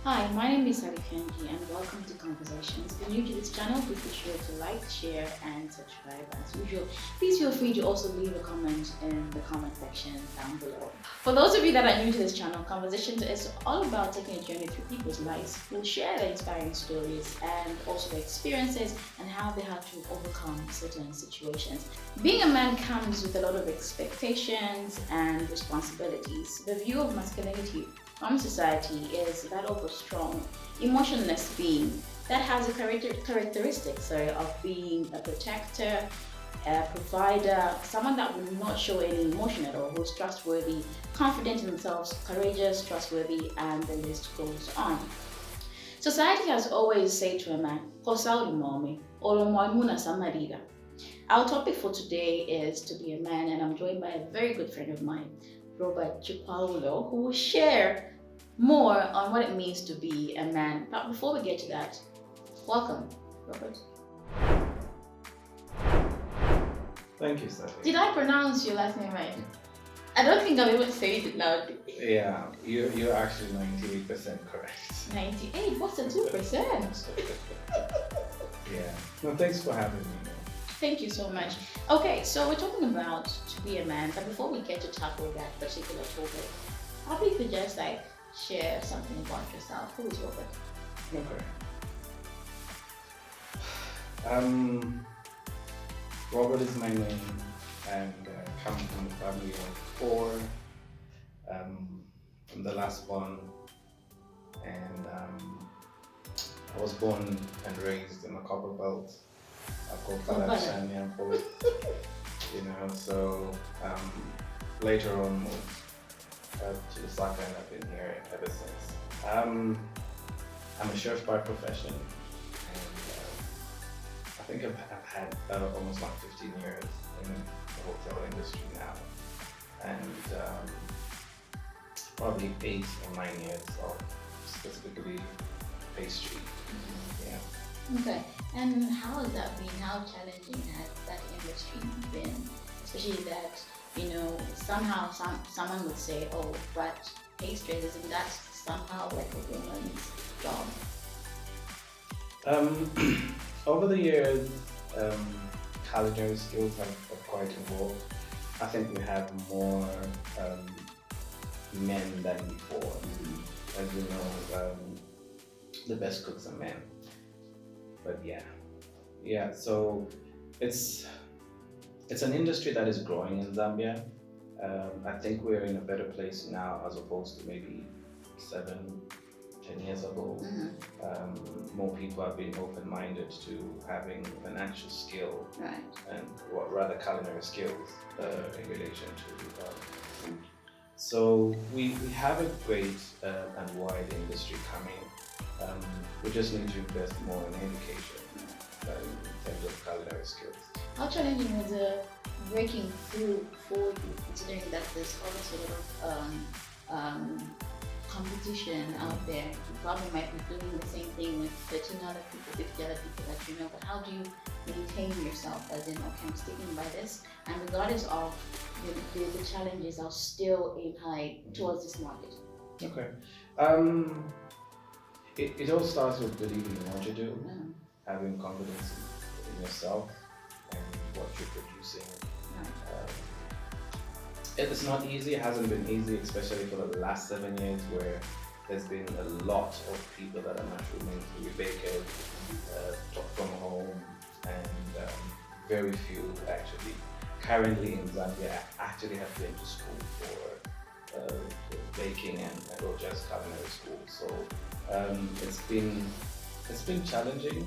Hi, my name is Sally Kenji and welcome to Conversations. If you're new to this channel, please be sure to like, share, and subscribe as usual. Please feel free to also leave a comment in the comment section down below. For those of you that are new to this channel, Conversations is all about taking a journey through people's lives. We'll share their inspiring stories and also their experiences and how they had to overcome certain situations. Being a man comes with a lot of expectations and responsibilities. The view of masculinity from society is that of a strong, emotionless being that has a characteristic, of being a protector, a provider, someone that will not show any emotion at all, who's trustworthy, confident in themselves, courageous, trustworthy, and the list goes on. Society has always said to a man, "Kosauri mommy," or "Moimuna samarida." Our topic for today is to be a man, and I'm joined by a very good friend of mine, Robert Chikwaulo, who will share more on what it means to be a man. But before we get to that, welcome, Robert. Thank you, Sally. Did I pronounce your last name right? I don't think I'm able to say it loud. Yeah, you're actually 98% correct. 98? What's the 2%? Yeah. No, thanks for having me. Thank you so much. Okay, so we're talking about to be a man, but before we get to tackle that particular topic, probably you could just share something about yourself. Who is Robert? Okay. Robert is my name, and come from a family of four. I'm the last one, and I was born and raised in a copper belt. I've got Kalashania both, so later on moved to the Saka, and I've been here ever since. I'm a chef by profession, and I think I've had almost 15 years in the hotel industry now, and probably 8 or 9 years of specifically pastry. Yeah. Okay, and how has that been? How challenging has that industry been? Especially that, somehow someone would say, oh, but pastry, isn't that somehow like a woman's job? Over the years, culinary skills have quite evolved. I think we have more men than before. Mm-hmm. As you know, the best cooks are men. But yeah. So it's an industry that is growing in Zambia. I think we're in a better place now as opposed to maybe 7-10 years ago. Mm-hmm. More people have been open-minded to having an actual skill, right, and rather culinary skills in relation to food. So we have a great and wide industry coming. We just need to invest more in education in terms of culinary skills. How challenging was breaking through for you, considering that there's always a lot of competition out there? You probably might be doing the same thing with 13 other people, 50 other people that you know, but how do you maintain yourself as in, okay, I'm sticking by this, and regardless of the challenges, I'll still aim high towards this market? Okay. It all starts with believing in what you do, having confidence in yourself and what you're producing. It's not easy, it hasn't been easy, especially for the last 7 years where there's been a lot of people that are mushrooming through bakers, taught from home, and very few actually currently in Zambia actually have been to school for baking and or just culinary school. So it's been challenging,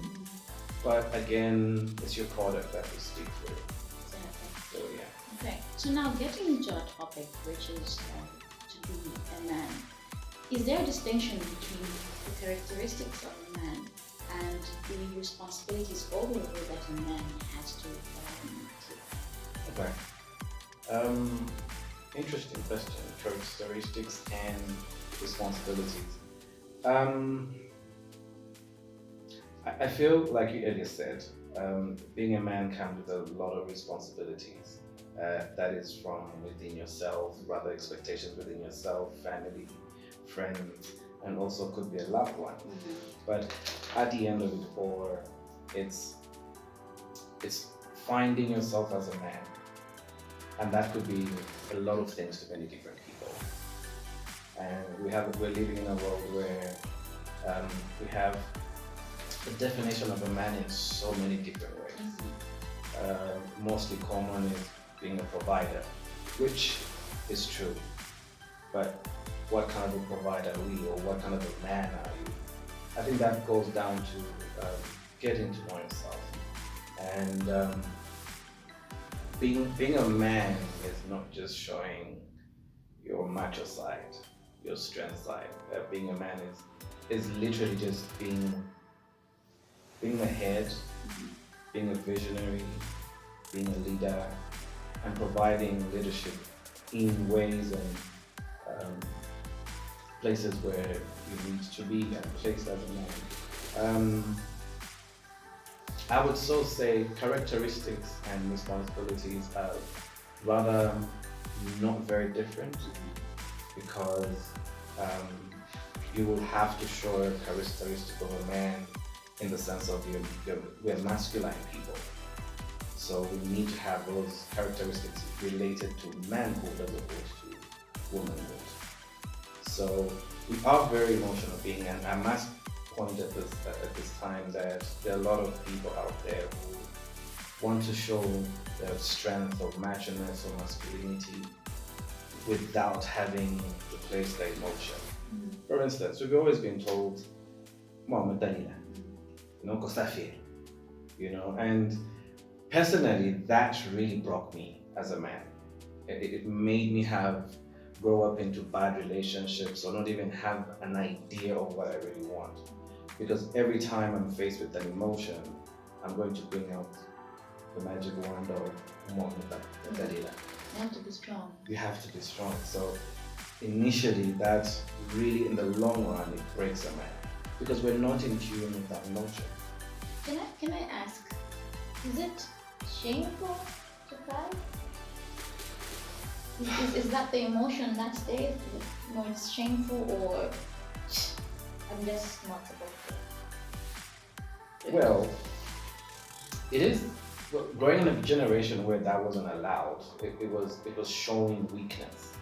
but again, it's your product that will speak for you. Exactly. So yeah. Okay, so now getting into our topic, which is to be a man, is there a distinction between the characteristics of a man and the responsibilities overall that a man has to take? Okay. Interesting question. Characteristics and responsibilities. I feel like you earlier said, being a man comes with a lot of responsibilities. That is from within yourself, rather expectations within yourself, family, friends, and also could be a loved one. But at the end of it all, it's finding yourself as a man, and that could be a lot of things to many different people. And we're living in a world where we have the definition of a man in so many different ways. Mostly common is being a provider, which is true. But what kind of a provider are we, or what kind of a man are you? I think that goes down to getting to know yourself. And being a man is not just showing your macho side, your strength side. Being a man is literally just being ahead, being a visionary, being a leader, and providing leadership in ways and places where you need to be and placed as a man. I would so say characteristics and responsibilities are rather not very different, because you will have to show a characteristic of a man in the sense of we're masculine people. So we need to have those characteristics related to manhood as opposed to womanhood. So we are very emotional beings, and I must point at this time that there are a lot of people out there who want to show their strength or macho-ness or masculinity without having to place their emotion. For instance, we've always been told, "Mama Dalila, because I feel," and personally, that really broke me as a man. It made me grow up into bad relationships, or not even have an idea of what I really want. Because every time I'm faced with an emotion, I'm going to bring out the magic wand of Dalila. You have to be strong. You have to be strong. So initially, that really, in the long run, it breaks a man, because we're not in tune with that emotion. Can I ask, is it shameful to cry? Is that the emotion that stays? No, it's shameful, or I'm just not supposed to? Well, it is. Growing in a generation where that wasn't allowed, it was showing weakness.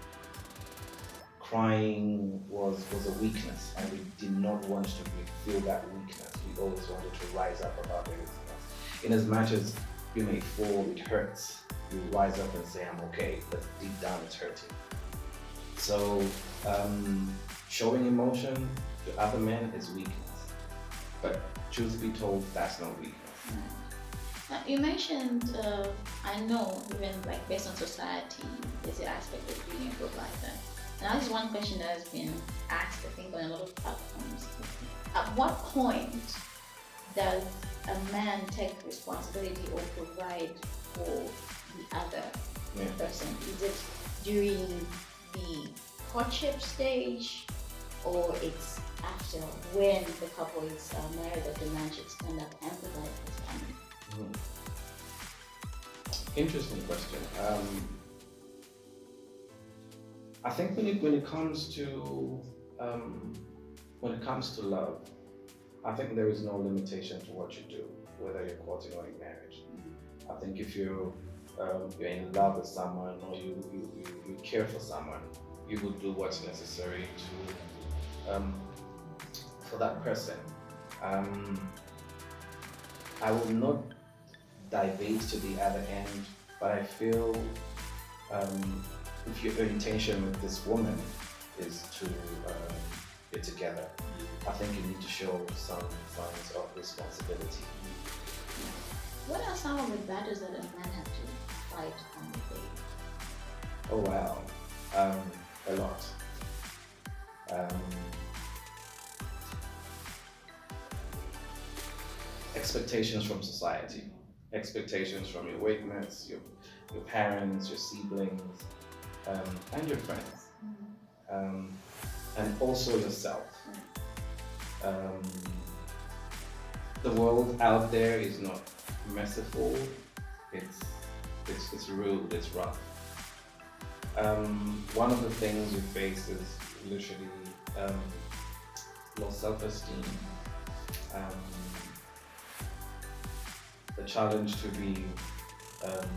Crying was a weakness, and we did not want to feel that weakness. We always wanted to rise up above everything else. In as much as you may fall, it hurts. You rise up and say, "I'm okay," but deep down it's hurting. So showing emotion to other men is weakness. But truth be told, that's not weakness. Now, you mentioned, I know, even like based on society, there's an aspect of being a provider. Now, this is one question that has been asked, I think, on a lot of platforms. At what point does a man take responsibility or provide for the other person? Is it during the courtship stage, or it's after, when the couple is married, that the man should stand up and provide for his family? Interesting question. I think when it comes to love, I think there is no limitation to what you do, whether you're courting or in marriage. I think if you're in love with someone, or you care for someone, you will do what's necessary to for that person. I will not divulge to the other end, but I feel if your intention with this woman is to get together, I think you need to show some signs of responsibility. What are some of the battles that a man has to fight on the day? Oh wow, a lot. Expectations from society, expectations from your wake mates, your parents, your siblings, and your friends, and also yourself. The world out there is not merciful. It's rude. It's rough. One of the things we face is literally low self-esteem, um, the challenge to be um,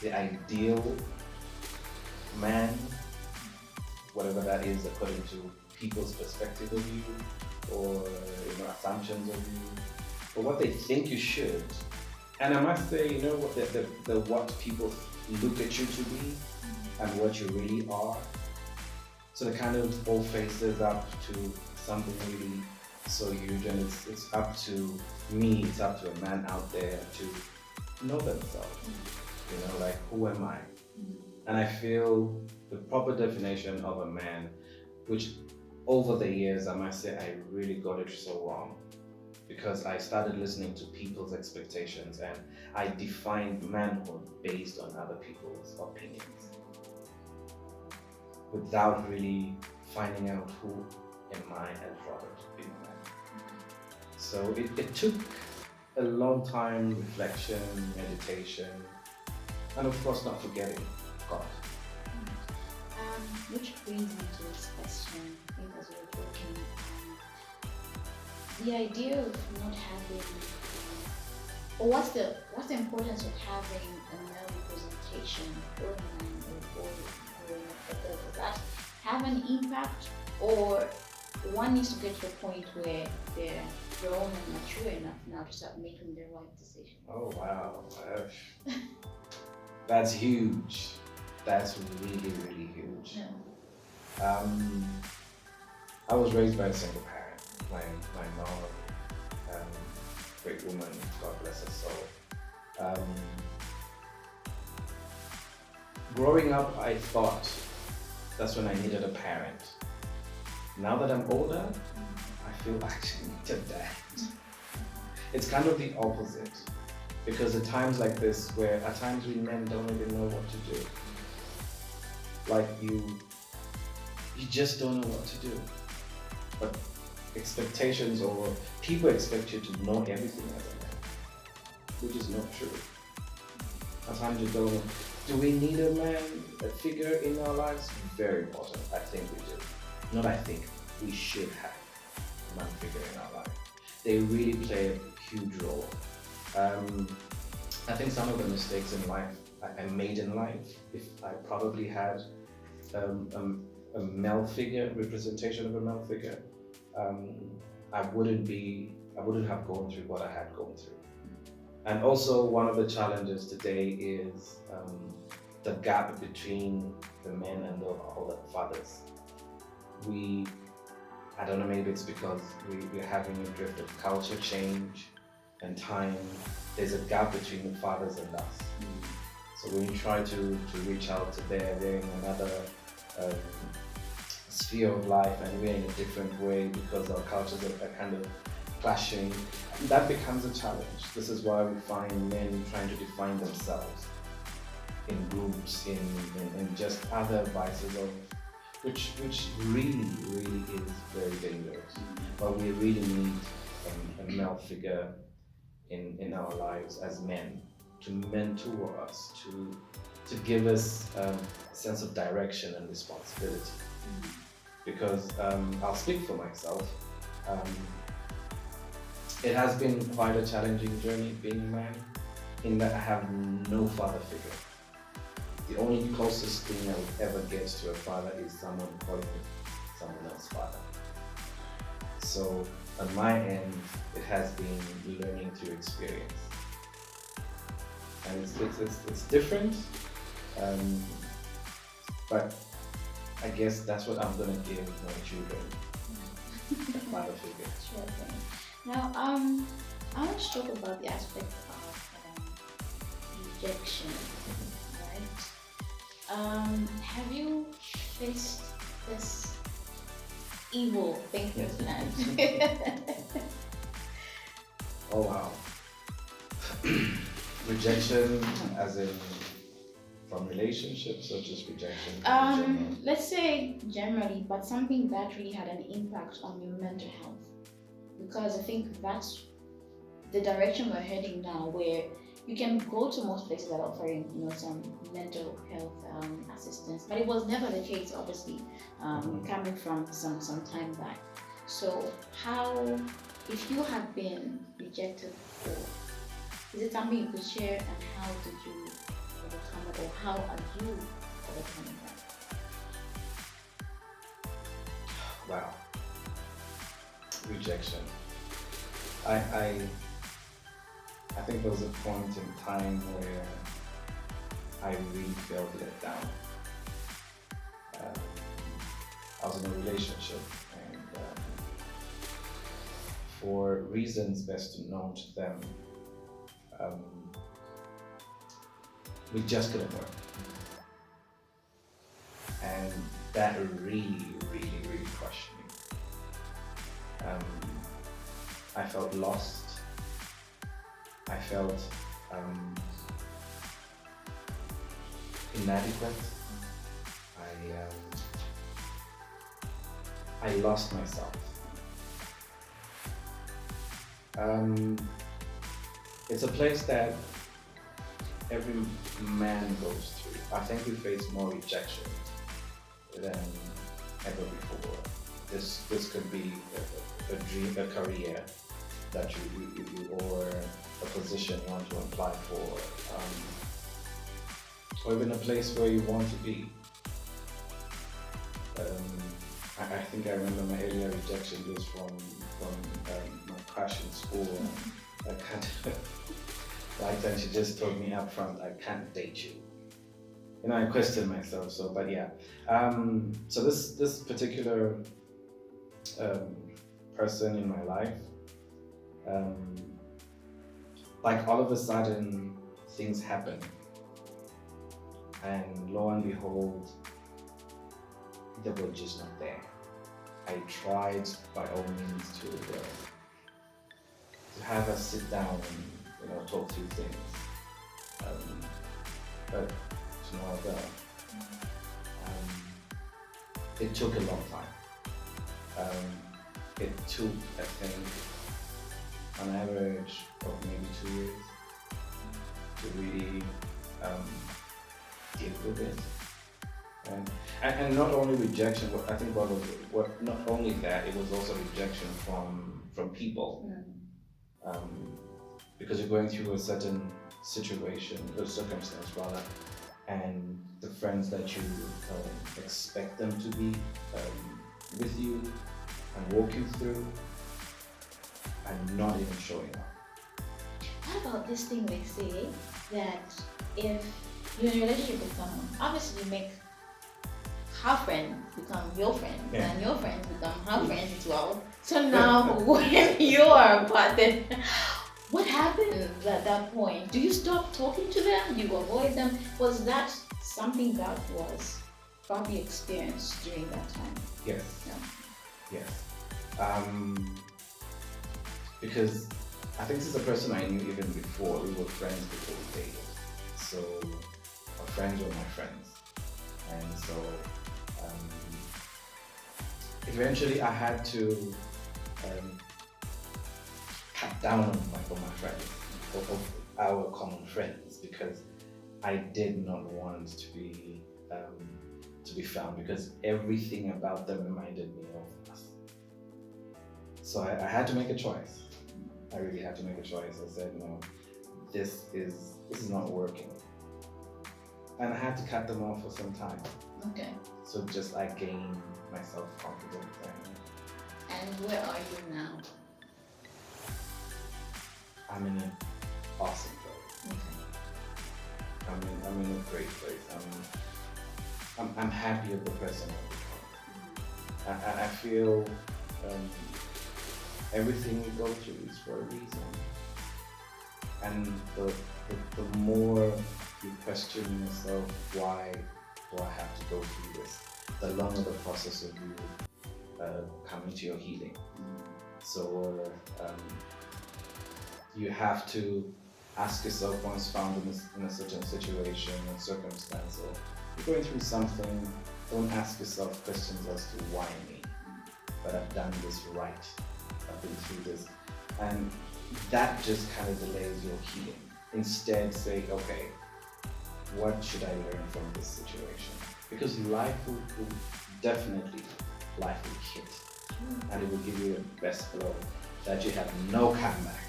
the ideal man, whatever that is according to people's perspective of you or assumptions of you or what they think you should. And I must say, what the what people look at you to be and what you really are. So the kind of all faces up to something really so huge, and it's up to me, it's up to a man out there to know themselves. Like, who am I? And I feel the proper definition of a man, which over the years, I must say, I really got it so wrong, because I started listening to people's expectations and I defined manhood based on other people's opinions without really finding out who am I as Robert being a man. So it took a long time, reflection, meditation, and of course not forgetting God. Which brings me to this question, I think, as we were talking, the idea of not having, or what's the importance of having a male representation or a man or does that have an impact, or one needs to get to a point where they're grown and mature enough now to start making the right decision? Oh wow, that's huge. That's really, really huge. Yeah. I was raised by a single parent. My mom, great woman, God bless her soul. Growing up, I thought that's when I needed a parent. Now that I'm older, I feel I actually needed that. It's kind of the opposite, because at times like this, where at times we men don't even know what to do. Like you just don't know what to do. But expectations, or people expect you to know everything as a man, which is not true. At times you don't know. Do we need a man, a figure in our lives? Very important. I think we do. Not I think, we should have a man figure in our life. They really play a huge role. I think some of the mistakes in life I made in life, if I probably had a male figure, representation of a male figure, I wouldn't have gone through what I had gone through. And also, one of the challenges today is the gap between the men and the fathers. I don't know, maybe it's because we're having a drift of culture change and time. There's a gap between the fathers and us. So when you try to reach out to they're in another sphere of life, and we're in a different way because our cultures are kind of clashing, that becomes a challenge. This is why we find men trying to define themselves in groups, in just other vices of which really is very dangerous. But we really need a male figure in our lives as men to mentor us, to give us a sense of direction and responsibility. Because I'll speak for myself. It has been quite a challenging journey being a man, in that I have no father figure. The only closest thing I would ever get to a father is someone calling someone else's father. So on my end, it has been learning through experience. And it's different, but I guess that's what I'm gonna give my children, a father figure. Sure thing. Now, I want to talk about the aspect of rejection, right? Have you faced this evil thing firsthand? Oh wow. Rejection as in from relationships, or just rejection in general? Let's say generally, but something that really had an impact on your mental health. Because I think that's the direction we're heading now, where you can go to most places that are offering, some mental health assistance, but it was never the case, obviously, coming from some time back. So how, if you have been rejected before, is it something you could share, and how did you overcome it, or how are you overcoming that? Wow, rejection. I think there was a point in time where I really felt let down. Um, I was in a relationship, and for reasons best known to them, um, we just couldn't work, and that really, really, really crushed me. I felt lost. I felt inadequate. I lost myself. It's a place that every man goes through. I think we face more rejection than ever before. This could be a dream, a career that you or a position you want to apply for, or even a place where you want to be. I think I remember my earlier rejection was from my crush in school. I can't. Right, and she just told me up front, I can't date you. You know, I questioned myself. So, but yeah. So this particular person in my life, like all of a sudden things happen, and lo and behold, they were just not there. I tried by all means to have us sit down and talk through things, but to no avail. It took a long time. It took, I think, on average of maybe 2 years to really deal with it. And not only rejection, I think not only that, it was also rejection from people. Because you're going through a certain situation, or circumstance rather, and the friends that you expect them to be with you and walk you through are not even showing up. What about this thing they say that if you're in a relationship with someone, obviously you make her friends become your friends, and your friends become her friends as well. So now when you are apart, then what happens at that point? Do you stop talking to them? Do you avoid them? Was that something that was probably experienced during that time? Yes. Yeah. Yes. Because I think this is a person I knew even before. We were friends before we dated. So our friends were my friends. And so eventually I had to cut down on my friends, of our common friends, because I did not want to be found, because everything about them reminded me of us. So I had to make a choice. I really had to make a choice. I said, no, this is not working. And I had to cut them off for some time. Okay. So just I gained my self-confidence. And where are you now? I'm in an awesome place. Okay. I'm in a great place. I'm happy with the person I've become. I feel everything we go through is for a reason. And the more you question yourself, why do I have to go through this, the longer the process of you coming to your healing. So you have to ask yourself, once found in a certain situation or circumstance, or you're going through something, don't ask yourself questions as to why me, but I've done this right, I've been through this. And that just kind of delays your healing. Instead, say, okay, what should I learn from this situation? Because life will definitely hit. and it will give you the best blow that you have no comeback.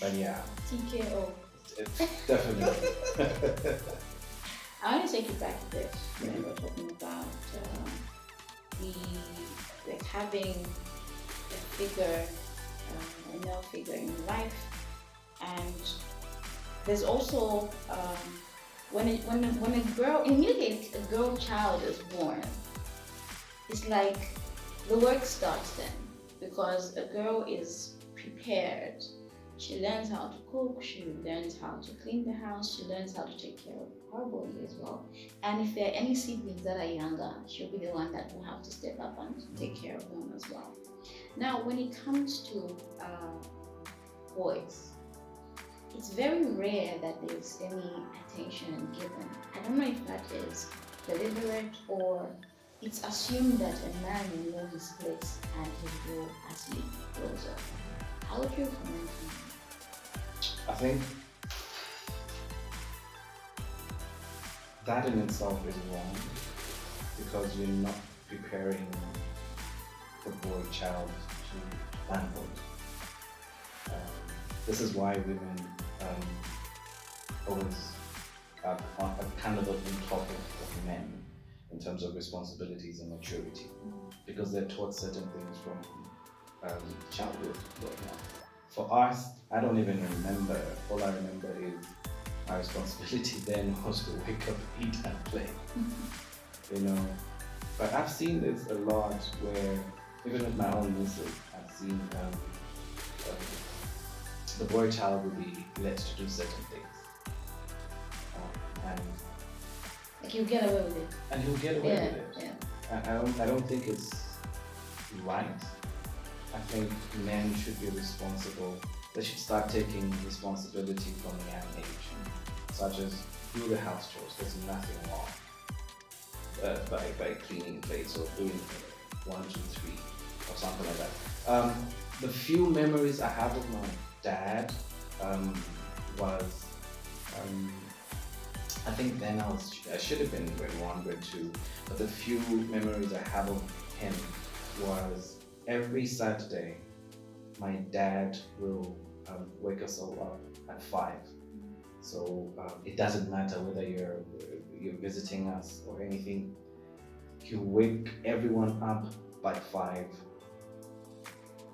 But yeah, TKO. it's definitely. I want to take you back to this when we're talking about the like having a figure, a male figure in your life, and there's also when a girl, immediately a girl child is born, it's like the work starts then, because a girl is prepared. She learns how to cook, she learns how to clean the house, she learns how to take care of her body as well. And if there are any siblings that are younger, she'll be the one that will have to step up and take care of them as well. Now, when it comes to boys, it's very rare that there's any attention given. I don't know if that is deliberate or it's assumed that a man will know his place and his role as he grows up. How would you comment on that? I think that in itself is wrong because you're not preparing the boy child to manhood. This is why women always are kind of on top of men in terms of responsibilities and maturity, because they're taught certain things from childhood growing up. For us, I don't even remember. All I remember is my responsibility then was to wake up, eat, and play. You know, but I've seen this a lot where, even with my own nieces, I've seen the boy child will be let to do certain things, and Like you get away with it. and he'll get away with it. Yeah. I don't think it's right. I think men should be responsible. They should start taking responsibility from a young age, such as do the house chores. There's nothing wrong by cleaning plates or doing 1, 2, 3 or something like that. The few memories I have of my dad was, I think then I should have been grade 1, grade 2, but the few memories I have of him was every Saturday, my dad will wake us all up at 5. So it doesn't matter whether you're visiting us or anything. He'll wake everyone up by 5.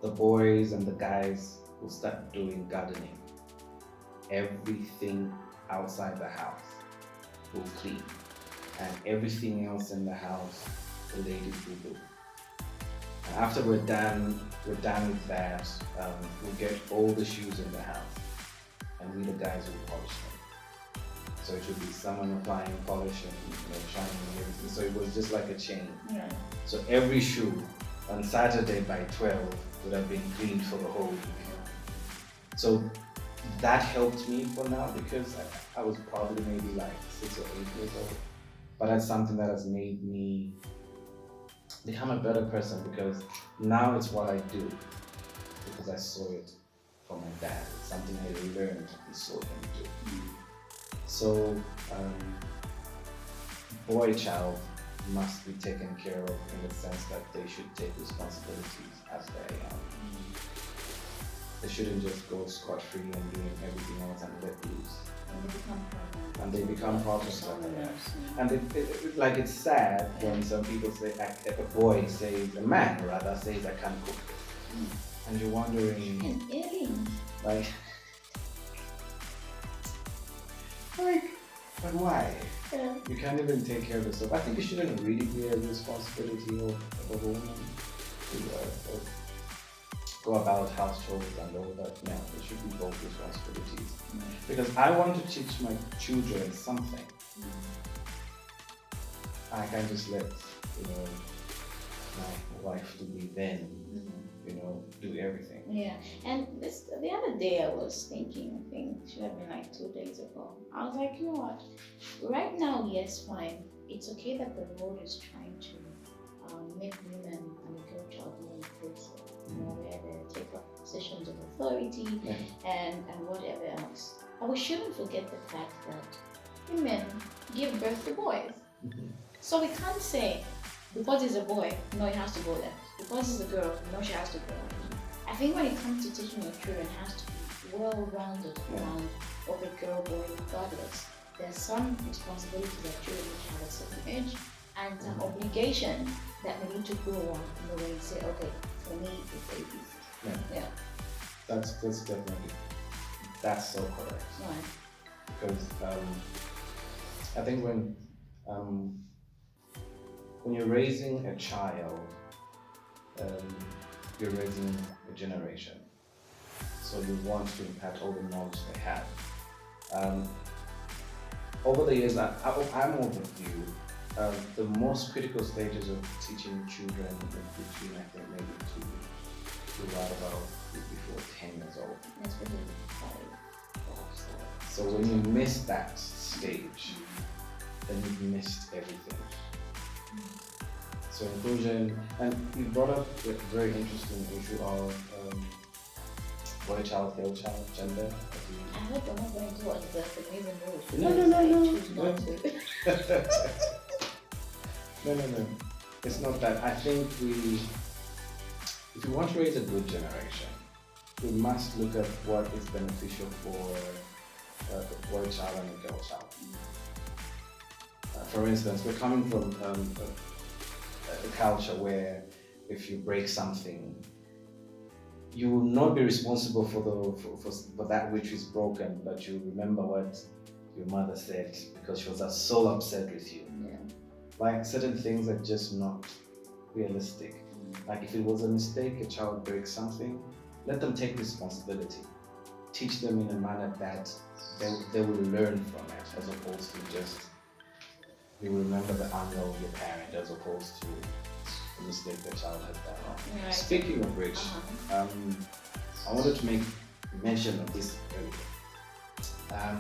The boys and the guys will start doing gardening. Everything outside the house will clean, and everything else in the house, the ladies will do. And after we're done with that, we'll get all the shoes in the house, and we the guys will polish them. So it would be someone applying polish and shining and everything. So it was just like a chain. Yeah. So every shoe on Saturday by 12 would have been cleaned for the whole week. So that helped me for now, because I was probably maybe like 6 or 8 years old. But that's something that has made me become a better person, because now it's what I do because I saw it from my dad. It's something I learned and saw him do. So boy child must be taken care of in the sense that they should take responsibilities as they're young. They shouldn't just go scot-free and doing everything else and let loose. And they become problems like that. And it's sad when some people say, a boy says, a man rather says, I can't cook. And you're wondering, like, but why? Yeah. You can't even take care of yourself. I think it shouldn't really be a responsibility of a woman to go about house chores and all that. No, it should be both responsibilities. Because I want to teach my children something. I can't just let my wife to be then, do everything. Yeah, and the other day I was thinking, I think it should have been like 2 days ago. I was like, you know what? Right now, yes, fine. It's okay that the world is trying to make women and the girl child more inclusive, where they take up positions of authority and whatever else. But we shouldn't forget the fact that women give birth to boys. So we can't say, because he's a boy, no, he has to go there. We because it's a girl, she has to grow. I think when it comes to teaching your children, it has to be well-rounded around okay, girl, boy, regardless. There's some responsibilities that children have at a certain age, and some obligation that they need to grow up in the way and say, okay, for me, it's ABC. Yeah. That's definitely, that's so correct. Right. Because I think when you're raising a child, you're raising a generation. So you want to impact all the knowledge they have. Over the years, I'm of the view, the most critical stages of teaching children between, I think, maybe to right about before 10 years old. That's really So when you miss that stage, then you've missed everything. So inclusion, and you brought up a very interesting issue of boy child, girl child, gender. I hope we're not going towards the feminism rules. No. It's not that. I think if we want to raise a good generation, we must look at what is beneficial for a boy child and a girl child. For instance, we're coming from a culture where if you break something, you will not be responsible for that which is broken, but you remember what your mother said because she was so upset with you. Yeah. Like certain things are just not realistic. Like if it was a mistake, a child breaks something, let them take responsibility. Teach them in a manner that they will learn from it, as opposed to just you remember the anger of your parent, as opposed to the mistake the child has done. Right. Speaking of which, I wanted to make mention of this earlier.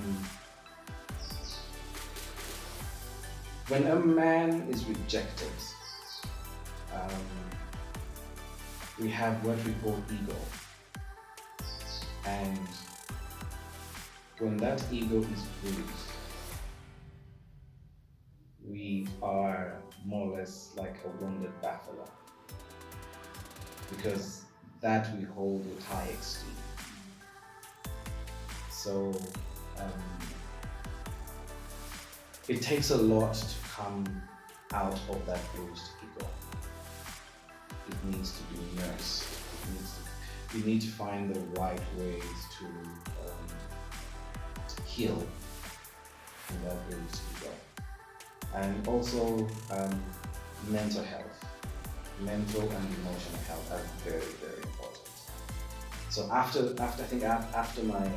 When a man is rejected, we have what we call ego. And when that ego is bruised, we are more or less like a wounded buffalo, because that we hold with high esteem. So it takes a lot to come out of that bruised ego. It needs to be nursed. You need to find the right ways to heal in that bruised ego. And also mental health. Mental and emotional health are very, very important. So after my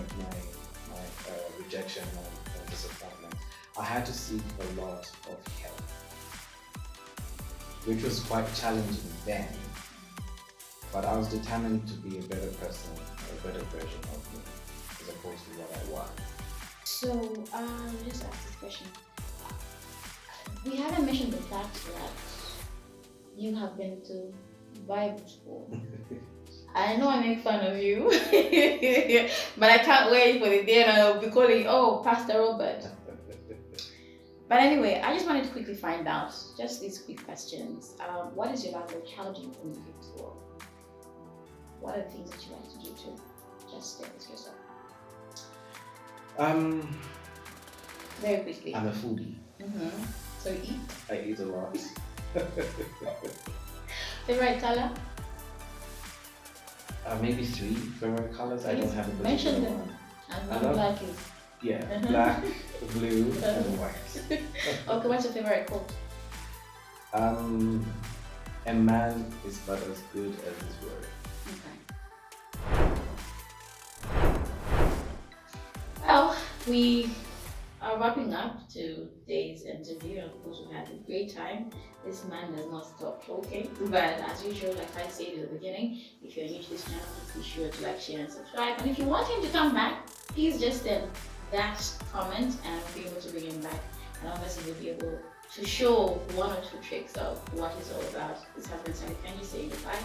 rejection and disappointment, I had to seek a lot of help, which was quite challenging then. But I was determined to be a better person, a better version of me, as opposed to what I was. So, just ask this question. We haven't mentioned the fact that you have been to Bible school. I know I make fun of you, but I can't wait for the day and I'll be calling, Pastor Robert. But anyway, I just wanted to quickly find out, just these quick questions. What is your language? How do you communicate to the world? What are the things that you like to do to just stay with yourself? Very quickly. I'm a foodie. So you eat? I eat a lot. Favorite color? Maybe 3 favorite colors. I don't have a Mention particular them. one. And one black is. Yeah, black, blue, and white. Okay, what's your favorite quote? A man is but as good as his word. Okay. Well, we are wrapping up today's interview. Of course, we had a great time. This man does not stop talking. But as usual, like I said at the beginning, if you're new to this channel, please be sure to like, share, and subscribe. And if you want him to come back, please just that comment and I'll be able to bring him back. And obviously, we'll be able to show 1 or 2 tricks of what he's all about. This has been Sally Kenji saying goodbye.